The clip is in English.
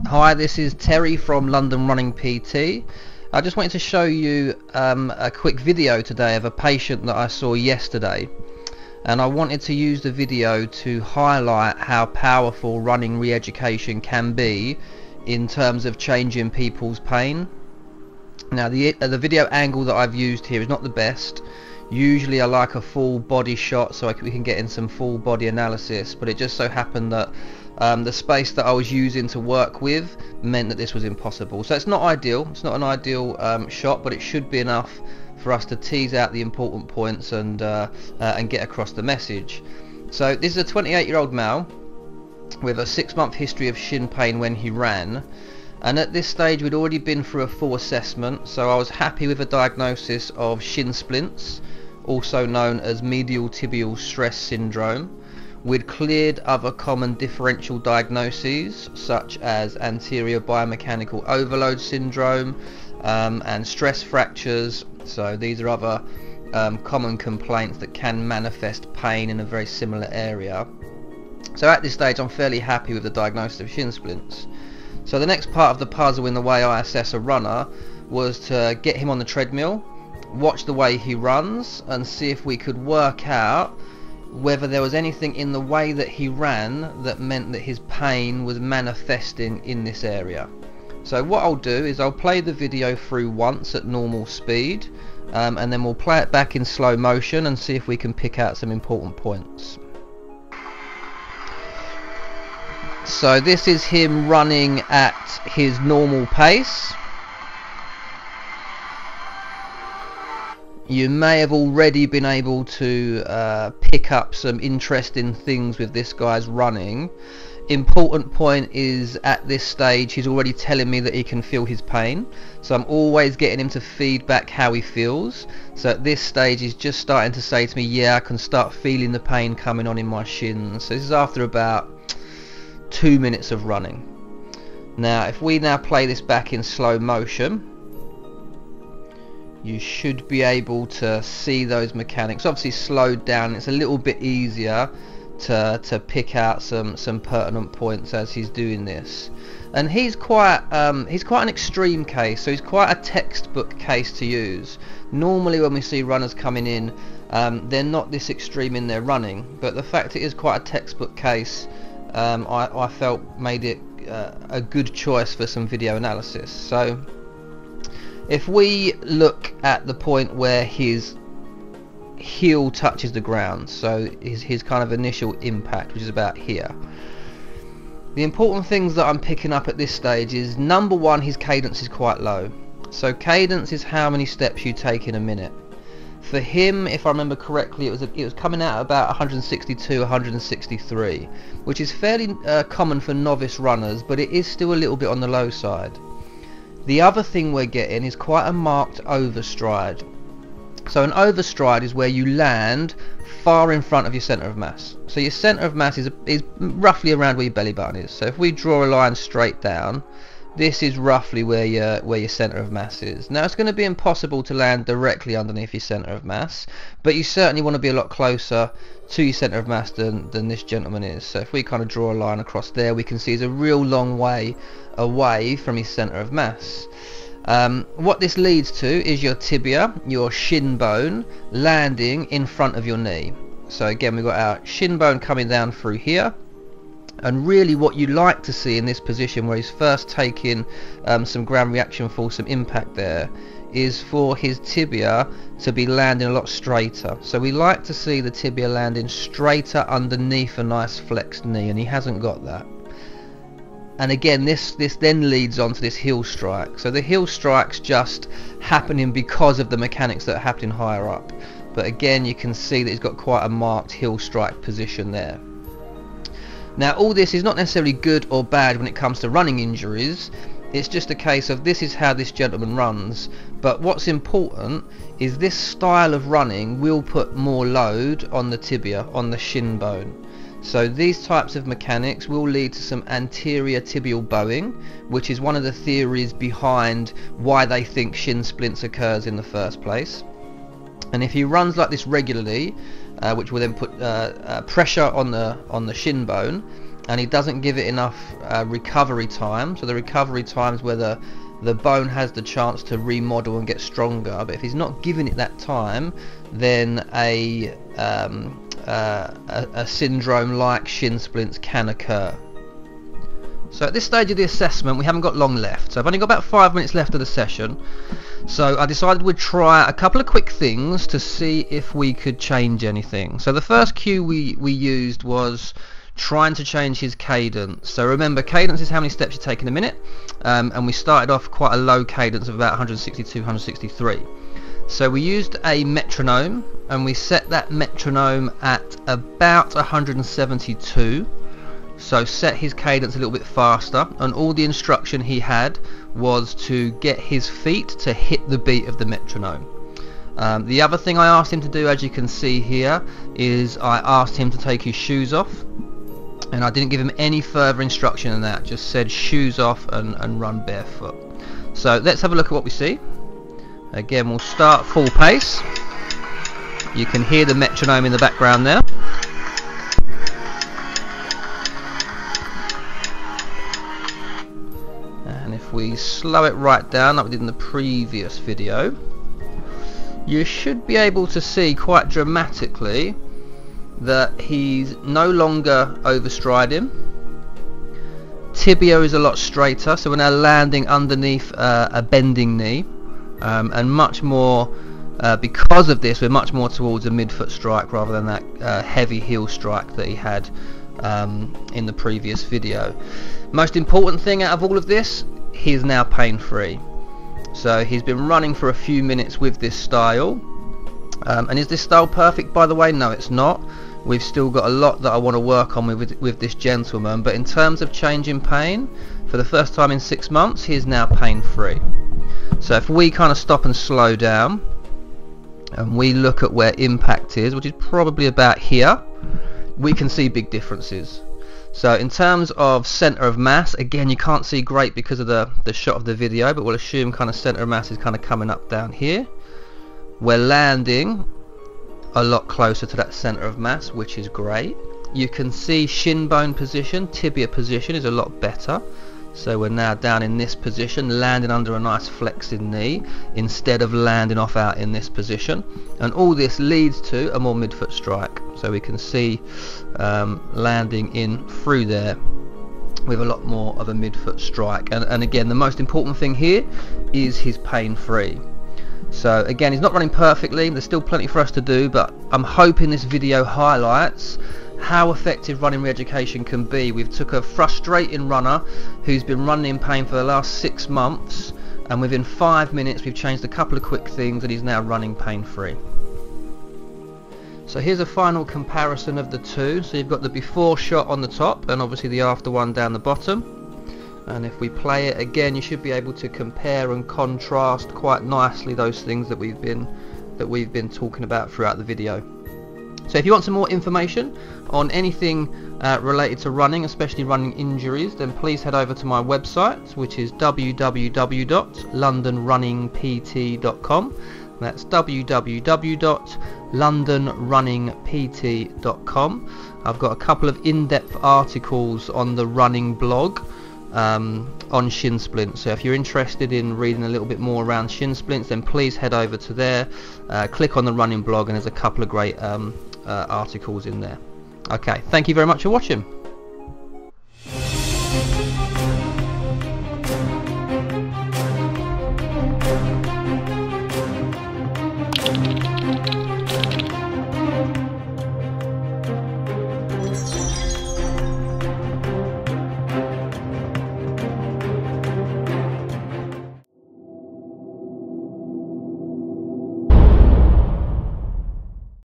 Hi, this is Terry from London Running PT. I just wanted to show you a quick video today of a patient that I saw yesterday, and I wanted to use the video to highlight how powerful running re-education can be in terms of changing people's pain. Now the video angle that I've used here is not the best. Usually I like a full body shot so we can get in some full body analysis, but it just so happened that the space that I was using to work with meant that this was impossible. So it's not ideal, it's not an ideal shot, but it should be enough for us to tease out the important points and get across the message. So this is a 28-year-old male with a 6-month history of shin pain when he ran, and at this stage we'd already been through a full assessment, so I was happy with a diagnosis of shin splints, also known as medial tibial stress syndrome. We'd cleared other common differential diagnoses such as anterior biomechanical overload syndrome and stress fractures. So these are other common complaints that can manifest pain in a very similar area. So at this stage I'm fairly happy with the diagnosis of shin splints. So the next part of the puzzle in the way I assess a runner was to get him on the treadmill, watch the way he runs, and see if we could work out whether there was anything in the way that he ran that meant that his pain was manifesting in this area. So what I'll do is I'll play the video through once at normal speed, and then we'll play it back in slow motion and see if we can pick out some important points. So this is him running at his normal pace. You may have already been able to pick up some interesting things with this guy's running. Important point is at this stage he's already telling me that he can feel his pain, so I'm always getting him to feedback how he feels. So at this stage he's just starting to say to me, yeah, I can start feeling the pain coming on in my shins. So this is after about 2 minutes of running. Now if we now play this back in slow motion, you should be able to see those mechanics. Obviously slowed down, it's a little bit easier to pick out some pertinent points as he's doing this. And he's quite an extreme case, so he's quite a textbook case to use. Normally when we see runners coming in, they're not this extreme in their running, but the fact it is quite a textbook case, I felt made it a good choice for some video analysis. So if we look at the point where his heel touches the ground, so his kind of initial impact, which is about here, the important things that I'm picking up at this stage is, number one, his cadence is quite low. So cadence is how many steps you take in a minute. For him, if I remember correctly, it was coming out about 162, 163, which is fairly common for novice runners, but it is still a little bit on the low side. The other thing we're getting is quite a marked overstride. So an overstride is where you land far in front of your centre of mass. So your centre of mass is roughly around where your belly button is. So if we draw a line straight down, this is roughly where your centre of mass is. Now it's going to be impossible to land directly underneath your centre of mass, but you certainly want to be a lot closer to your centre of mass than this gentleman is. So if we kind of draw a line across there, we can see he's a real long way away from his centre of mass. What this leads to is your tibia, your shin bone, landing in front of your knee. So again, we've got our shin bone coming down through here, and really what you like to see in this position where he's first taking some ground reaction force, some impact there, is for his tibia to be landing a lot straighter. So we like to see the tibia landing straighter underneath a nice flexed knee, and he hasn't got that. And again, this then leads on to this heel strike. So the heel strike's just happening because of the mechanics that are happening higher up. But again, you can see that he's got quite a marked heel strike position there. Now all this is not necessarily good or bad when it comes to running injuries. It's just a case of this is how this gentleman runs. But what's important is this style of running will put more load on the tibia, on the shin bone. So these types of mechanics will lead to some anterior tibial bowing, which is one of the theories behind why they think shin splints occurs in the first place. And if he runs like this regularly, which will then put pressure on the shin bone, and he doesn't give it enough recovery time. So the recovery time is where the bone has the chance to remodel and get stronger. But if he's not giving it that time, then a syndrome like shin splints can occur. So at this stage of the assessment, we haven't got long left. So I've only got about 5 minutes left of the session. So I decided we'd try a couple of quick things to see if we could change anything. So the first cue we used was trying to change his cadence. So remember, cadence is how many steps you take in a minute, and we started off quite a low cadence of about 162, 163. So we used a metronome, and we set that metronome at about 172. So set his cadence a little bit faster, and all the instruction he had was to get his feet to hit the beat of the metronome. The other thing I asked him to do, as you can see here, is I asked him to take his shoes off, and I didn't give him any further instruction than that, just said shoes off and run barefoot. So let's have a look at what we see. Again, we'll start full pace. You can hear the metronome in the background there. And if we slow it right down like we did in the previous video, you should be able to see quite dramatically that he's no longer overstriding. Tibia is a lot straighter, so we're now landing underneath a bending knee, and much more because of this, we're much more towards a midfoot strike rather than that heavy heel strike that he had in the previous video. Most important thing out of all of this, he's now pain-free. So he's been running for a few minutes with this style, and is this style perfect, by the way? No, it's not. We've still got a lot that I want to work on with this gentleman, but in terms of change in pain, for the first time in 6 months, he is now pain-free. So if we kind of stop and slow down, and we look at where impact is, which is probably about here, we can see big differences. So in terms of center of mass, again, you can't see great because of the shot of the video, but we'll assume kind of center of mass is kind of coming up down here. We're landing a lot closer to that center of mass, which is great. You can see shin bone position, tibia position is a lot better. So we're now down in this position, landing under a nice flexing knee instead of landing off out in this position, and all this leads to a more midfoot strike. So we can see landing in through there with a lot more of a midfoot strike, and again, the most important thing here is he's pain free. So again, he's not running perfectly, there's still plenty for us to do, but I'm hoping this video highlights how effective running re-education can be. We've took a frustrating runner who's been running in pain for the last 6 months, and within 5 minutes we've changed a couple of quick things and he's now running pain free. So here's a final comparison of the two. So you've got the before shot on the top and obviously the after one down the bottom. And if we play it again, you should be able to compare and contrast quite nicely those things that we've been talking about throughout the video. So if you want some more information on anything related to running, especially running injuries, then please head over to my website, which is www.londonrunningpt.com. That's www.londonrunningpt.com. I've got a couple of in-depth articles on the running blog on shin splints, so if you're interested in reading a little bit more around shin splints, then please head over to there, click on the running blog, and there's a couple of great articles in there. Okay, thank you very much for watching.